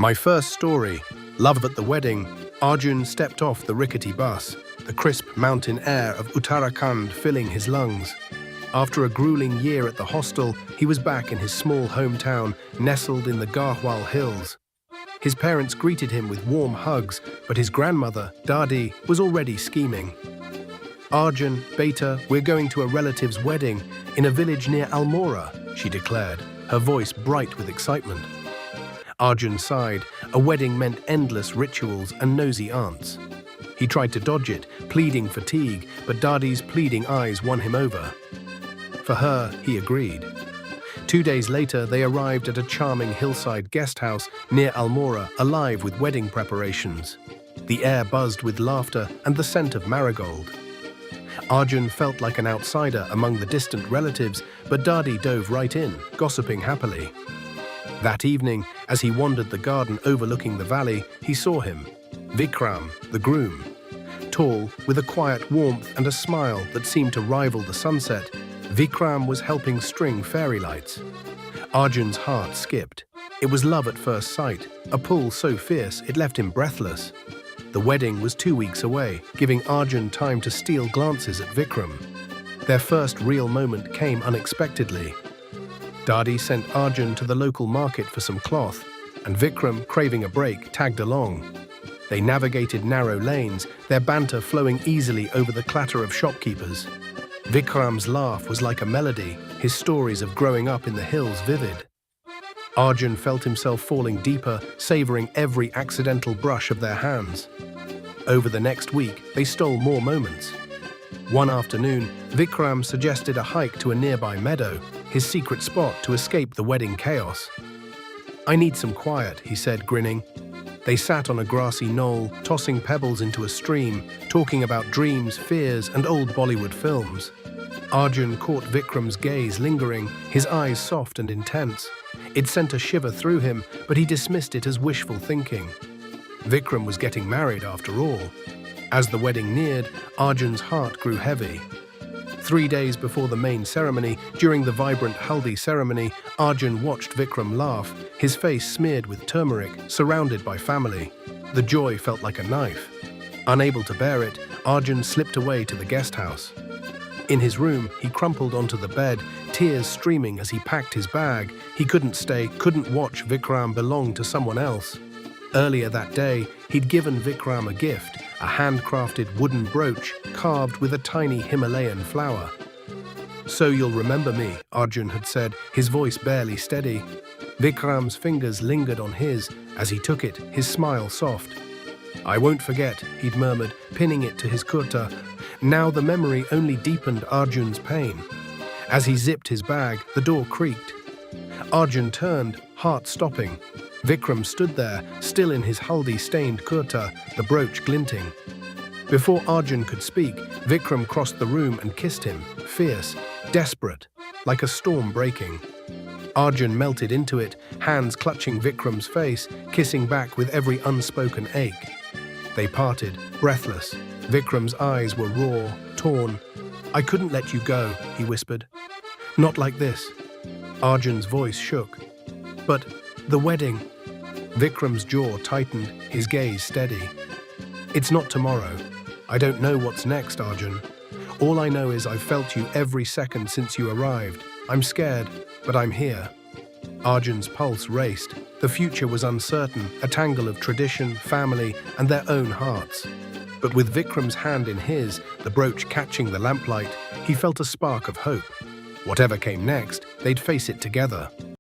My first story, Love at the Wedding. Arjun stepped off the rickety bus, the crisp mountain air of Uttarakhand filling his lungs. After a grueling year at the hostel, he was back in his small hometown, nestled in the Garhwal hills. His parents greeted him with warm hugs, but his grandmother, Dadi, was already scheming. "Arjun, beta, we're going to a relative's wedding in a village near Almora," she declared, her voice bright with excitement. Arjun sighed. A wedding meant endless rituals and nosy aunts. He tried to dodge it, pleading fatigue, but Dadi's pleading eyes won him over. For her, he agreed. 2 days later, they arrived at a charming hillside guest house near Almora, alive with wedding preparations. The air buzzed with laughter and the scent of marigold. Arjun felt like an outsider among the distant relatives, but Dadi dove right in, gossiping happily. That evening, as he wandered the garden overlooking the valley, he saw him, Vikram, the groom. Tall, with a quiet warmth and a smile that seemed to rival the sunset, Vikram was helping string fairy lights. Arjun's heart skipped. It was love at first sight, a pull so fierce it left him breathless. The wedding was 2 weeks away, giving Arjun time to steal glances at Vikram. Their first real moment came unexpectedly. Dadi sent Arjun to the local market for some cloth, and Vikram, craving a break, tagged along. They navigated narrow lanes, their banter flowing easily over the clatter of shopkeepers. Vikram's laugh was like a melody, his stories of growing up in the hills vivid. Arjun felt himself falling deeper, savoring every accidental brush of their hands. Over the next week, they stole more moments. One afternoon, Vikram suggested a hike to a nearby meadow, his secret spot to escape the wedding chaos. "I need some quiet," he said, grinning. They sat on a grassy knoll, tossing pebbles into a stream, talking about dreams, fears, and old Bollywood films. Arjun caught Vikram's gaze lingering, his eyes soft and intense. It sent a shiver through him, but he dismissed it as wishful thinking. Vikram was getting married after all. As the wedding neared, Arjun's heart grew heavy. 3 days before the main ceremony, during the vibrant haldi ceremony, Arjun watched Vikram laugh, his face smeared with turmeric, surrounded by family. The joy felt like a knife. Unable to bear it, Arjun slipped away to the guest house. In his room, he crumpled onto the bed, tears streaming as he packed his bag. He couldn't stay, couldn't watch Vikram belong to someone else. Earlier that day, he'd given Vikram a gift, a handcrafted wooden brooch carved with a tiny Himalayan flower. "So you'll remember me," Arjun had said, his voice barely steady. Vikram's fingers lingered on his as he took it, his smile soft. "I won't forget," he'd murmured, pinning it to his kurta. Now the memory only deepened Arjun's pain. As he zipped his bag, the door creaked. Arjun turned, heart stopping. Vikram stood there, still in his haldi-stained kurta, the brooch glinting. Before Arjun could speak, Vikram crossed the room and kissed him, fierce, desperate, like a storm breaking. Arjun melted into it, hands clutching Vikram's face, kissing back with every unspoken ache. They parted, breathless. Vikram's eyes were raw, torn. "I couldn't let you go," he whispered. "Not like this." Arjun's voice shook. "But the wedding..." Vikram's jaw tightened, his gaze steady. "It's not tomorrow. I don't know what's next, Arjun. All I know is I've felt you every second since you arrived. I'm scared, but I'm here." Arjun's pulse raced. The future was uncertain, a tangle of tradition, family, and their own hearts. But with Vikram's hand in his, the brooch catching the lamplight, he felt a spark of hope. Whatever came next, they'd face it together.